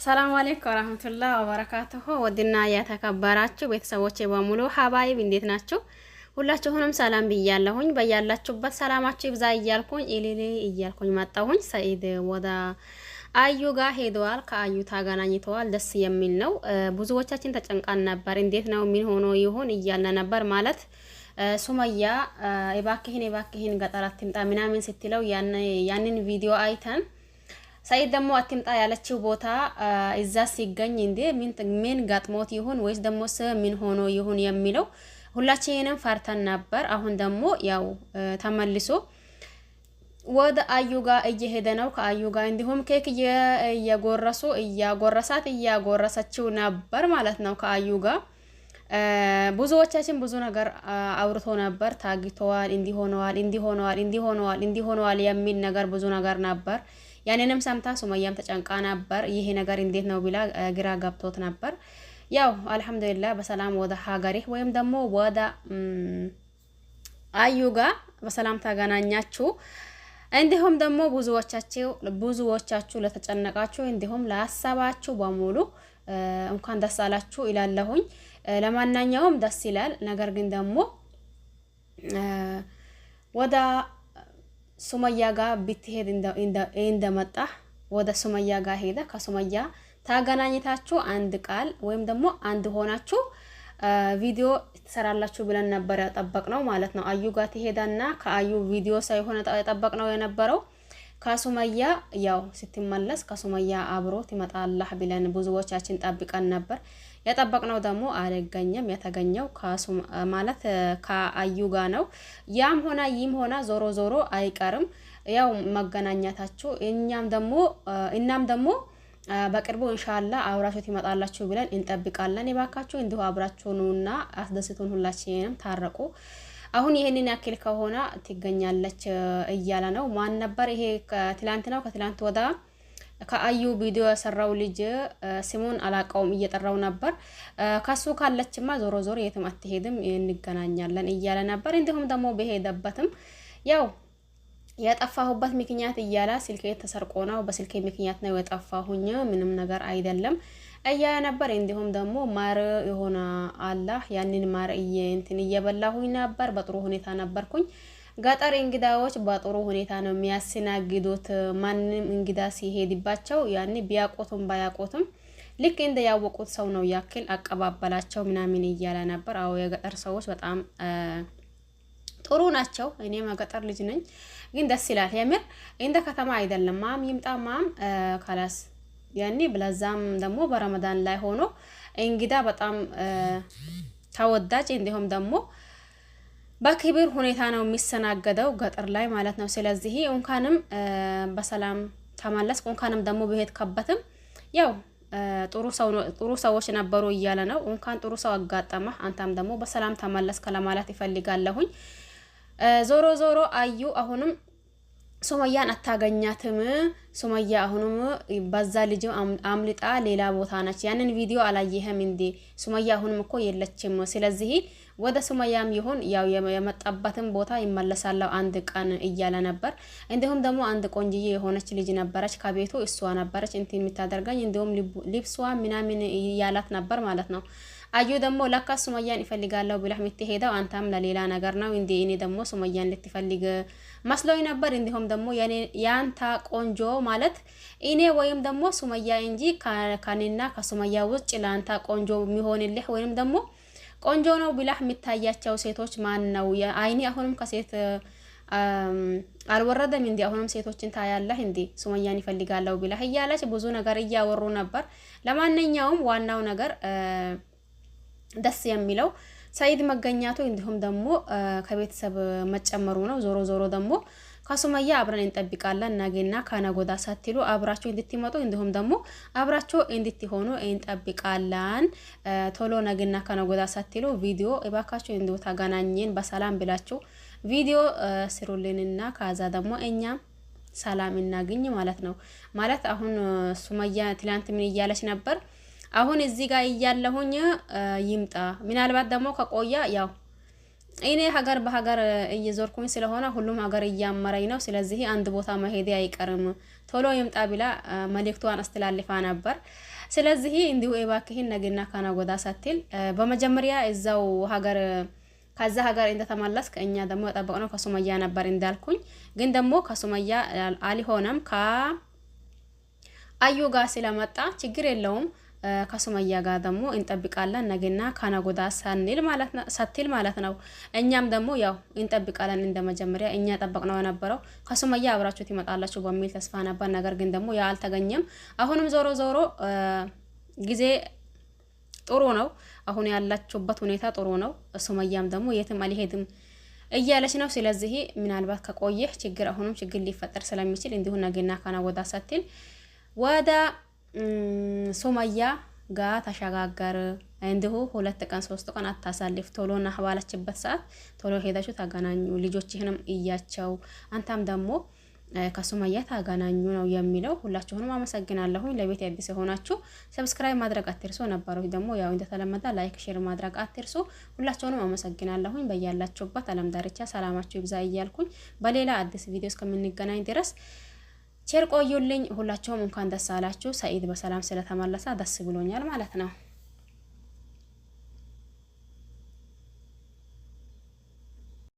ሰላም አለይኩም ወራህመቱላሂ ወበረካቱሁ። ወድና የተከበራችሁ ቤተሰቦቼ በሙሉ ሀባይብ እንዴት ናችሁ? ሁላችሁንም ሰላም ብያለሁኝ። በያላችሁበት ሰላማችሁ ይብዛ እያልኩኝ ኢሊሊ እያልኩኝ መጣሁኝ። ሰኢድ ወደ አዩ ጋር ሄደዋል። ከአዩ ተገናኝተዋል። ደስ የሚል ነው። ብዙዎቻችን ተጨንቃን ነበር። እንዴት ነው ምን ሆኖ ይሁን እያልን ነበር ማለት ሱመያ እባክህን ገጠር አትምጣ ምናምን ስትለው ያንን ቪዲዮ አይተን ሰኢድ ደግሞ አትምጣ ያለችው ቦታ እዛ ሲገኝ እንዴ ምን ገጥሞት ይሁን ወይስ ደግሞ ምን ሆኖ ይሁን የሚለው ሁላችንም ፈርተን ነበር። አሁን ደግሞ ያው ተመልሶ ወደ አዩ ጋር እየሄደ ነው። ከአዩ ጋር እንዲሁም ኬክ እያጎረሰችው ነበር ማለት ነው። ከአዩ ጋር ብዙዎቻችን ብዙ ነገር አውርቶ ነበር። ታግተዋል፣ እንዲሆነዋል የሚል ነገር ብዙ ነገር ነበር። ያንንም ሰምታ ሱመያም ተጨንቃ ነበር። ይሄ ነገር እንዴት ነው ብላ ግራ ገብቶት ነበር። ያው አልሐምዱሊላህ በሰላም ወደ ሀገሬ ወይም ደግሞ ወደ አዩ ጋር በሰላም ተገናኛችሁ። እንዲሁም ደግሞ ብዙዎቻችሁ ለተጨነቃችሁ እንዲሁም ለሀሳባችሁ በሙሉ እንኳን ደስ አላችሁ ይላለሁኝ። ለማንኛውም ደስ ይላል። ነገር ግን ደግሞ ወደ ሱመያ ጋር ብትሄድ እንደመጣ ወደ ሱመያ ጋር ሄደ። ከሱመያ ታገናኝታችሁ አንድ ቃል ወይም ደግሞ አንድ ሆናችሁ ቪዲዮ ትሰራላችሁ ብለን ነበር ያጠበቅነው ማለት ነው። አዩ ጋር ትሄዳና ከአዩ ቪዲዮ ሳይሆን ያጠበቅነው የነበረው ከሱመያ ያው ስትመለስ ከሱመያ አብሮ ትመጣላህ ብለን ብዙዎቻችን ጠብቀን ነበር። የጠበቅነው ደግሞ አልገኘም። የተገኘው ማለት ከአዩ ጋር ነው። ያም ሆነ ይም ሆነ ዞሮ አይቀርም ያው መገናኛታችሁ። እናም ደግሞ በቅርቡ ኢንሻአላህ አብራችሁ ትመጣላችሁ ብለን እንጠብቃለን። ይባካችሁ እንዲሁ አብራችሁ ነውና አስደስቱን፣ ሁላችንም ታረቁ። አሁን ይሄንን ያክል ከሆነ ትገኛለች እያለ ነው። ማን ነበር ይሄ? ከትላንት ነው ከትላንት ወዳ ከአዩ ቪዲዮ የሰራው ልጅ ስሙን አላቀውም እየጠራው ነበር። ከሱ ካለችማ ዞሮ የትም አትሄድም እንገናኛለን እያለ ነበር። እንዲሁም ደግሞ በሄደበትም ያው የጠፋሁበት ምክንያት እያለ ስልኬ ተሰርቆ ነው፣ በስልኬ ምክንያት ነው የጠፋሁኝ፣ ምንም ነገር አይደለም እያለ ነበር። እንዲሁም ደግሞ ማር የሆነ አላህ ያንን ማር እየበላሁኝ ነበር። በጥሩ ሁኔታ ነበርኩኝ። ገጠር እንግዳዎች በጥሩ ሁኔታ ነው የሚያስተናግዱት። ማንም እንግዳ ሲሄድባቸው ያኔ ቢያቆቱም ባያቆቱም ልክ እንደ ያወቁት ሰው ነው ያክል አቀባበላቸው ምናምን እያለ ነበር። አዎ የገጠር ሰዎች በጣም ጥሩ ናቸው። እኔም የገጠር ልጅ ነኝ፣ ግን ደስ ይላል የምር። እንደ ከተማ አይደለም። ማም ይምጣ ማም ካላስ ያኔ ብለዛም ደግሞ በረመዳን ላይ ሆኖ እንግዳ በጣም ተወዳጅ እንዲሁም ደግሞ በክብር ሁኔታ ነው የሚሰናገደው ገጠር ላይ ማለት ነው። ስለዚህ እንኳንም በሰላም ተመለስ፣ እንኳንም ደግሞ በሄድ ከበትም ያው ጥሩ ሰዎች ነበሩ እያለ ነው። እንኳን ጥሩ ሰው አጋጠመ፣ አንተም ደግሞ በሰላም ተመለስ ከለማለት ይፈልጋለሁኝ። ዞሮ አዩ አሁንም ሱመያን አታገኛትም። ሱመያ አሁንም በዛ ልጅ አምልጣ ሌላ ቦታ ነች። ያንን ቪዲዮ አላየህም እንዴ? ሱመያ አሁንም እኮ የለችም። ስለዚህ ወደ ሱመያም ይሁን ያው የመጣበትን ቦታ ይመለሳለው አንድ ቀን እያለ ነበር። እንዲሁም ደግሞ አንድ ቆንጅዬ የሆነች ልጅ ነበረች ከቤቱ፣ እሷ ነበረች እንትን የምታደርገኝ እንዲሁም ልብሷ ምናምን ያላት ነበር ማለት ነው። አዩ ደግሞ ለካ ሱመያን ይፈልጋለሁ ብለህ የምትሄደው አንተም ለሌላ ነገር ነው እንዴ? እኔ ደግሞ ሱመያን ልትፈልግ መስሎኝ ነበር። እንዲሁም ደግሞ ያንተ ቆንጆ ማለት እኔ ወይም ደግሞ ሱመያ እንጂ ከኔና ከሱመያ ውጭ ለአንተ ቆንጆ የሚሆንልህ ወይም ደግሞ ቆንጆ ነው ብለህ የምታያቸው ሴቶች ማን ነው? አይኔ አሁንም ከሴት አልወረደም እንዴ? አሁንም ሴቶችን ታያለህ እንዴ? ሱመያን ይፈልጋለሁ ብለህ እያለች ብዙ ነገር እያወሩ ነበር። ለማንኛውም ዋናው ነገር ደስ የሚለው ሰኢድ መገኛቱ እንዲሁም ደግሞ ከቤተሰብ መጨመሩ ነው። ዞሮ ደግሞ ከሱመያ አብረን እንጠብቃለን። ነገና ከነጎዳ ሳትሉ አብራችሁ እንድትመጡ እንዲሁም ደግሞ አብራችሁ እንድትሆኑ እንጠብቃለን። ቶሎ ነገና ከነጎዳ ሳትሉ ቪዲዮ እባካችሁ እንዲሁ ተገናኘን በሰላም ብላችሁ ቪዲዮ ስሩልንና ከዛ ደግሞ እኛም ሰላም እናገኝ ማለት ነው። ማለት አሁን ሱመያ ትላንት ምን እያለች ነበር? አሁን እዚህ ጋር እያለሁኝ ይምጣ። ምናልባት ደግሞ ከቆያ ያው እኔ ሀገር በሀገር እየዞርኩኝ ስለሆነ ሁሉም ሀገር እያመረኝ ነው። ስለዚህ አንድ ቦታ መሄድ አይቀርም። ቶሎ ይምጣ ብላ መልእክቷን አስተላልፋ ነበር። ስለዚህ እንዲሁ እባክህን ነገና ከነጎዳ ሳትል በመጀመሪያ እዛው ሀገር ከዛ ሀገር እንደተመለስክ እኛ ደግሞ ጠበቅነው ከሱመያ ነበር እንዳልኩኝ፣ ግን ደግሞ ከሱመያ አልሆነም ከአዩ ጋር ስለመጣ ችግር የለውም። ከሱመያ ጋር ደግሞ እንጠብቃለን ነገና ከነጎዳ ሳትል ማለት ነው። እኛም ደግሞ ያው እንጠብቃለን እንደመጀመሪያ እኛ ጠበቅነው የነበረው ከሱመያ አብራችሁ ትመጣላችሁ በሚል ተስፋ ነበር። ነገር ግን ደግሞ ያ አልተገኘም። አሁንም ዞሮ ዞሮ ጊዜ ጥሩ ነው። አሁን ያላችሁበት ሁኔታ ጥሩ ነው። ሱመያም ደግሞ የትም አልሄድም እያለች ነው። ስለዚህ ምናልባት ከቆየህ ችግር አሁንም ችግር ሊፈጠር ስለሚችል እንዲሁ ነገና ከነጎዳ ሳትል ወደ ሱመያ ጋር ተሸጋገር። እንዲሁ 2 ቀን 3 ቀን አታሳልፍ። ቶሎና ባለችበት ሰዓት ቶሎ ሄዳችሁ ተገናኙ። ልጆችህንም እያቸው አንተም ደግሞ ከሱመያ ተገናኙ ነው የሚለው። ሁላችሁንም አመሰግናለሁ። ለቤት አዲስ የሆናችሁ ሰብስክራይብ ማድረግ አትርሱ። ነበሩት ደግሞ ያው እንደተለመደ ላይክ ሼር ማድረግ አትርሱ። ሁላችሁንም አመሰግናለሁ። በያላችሁበት ዓለም ዳርቻ ሰላማችሁ ይብዛ እያልኩኝ በሌላ አዲስ ቪዲዮ እስከምንገናኝ ድረስ ቸር ቆዩልኝ። ሁላችሁም እንኳን ደስ አላችሁ። ሰኢድ በሰላም ስለተመለሰ ደስ ብሎኛል ማለት ነው።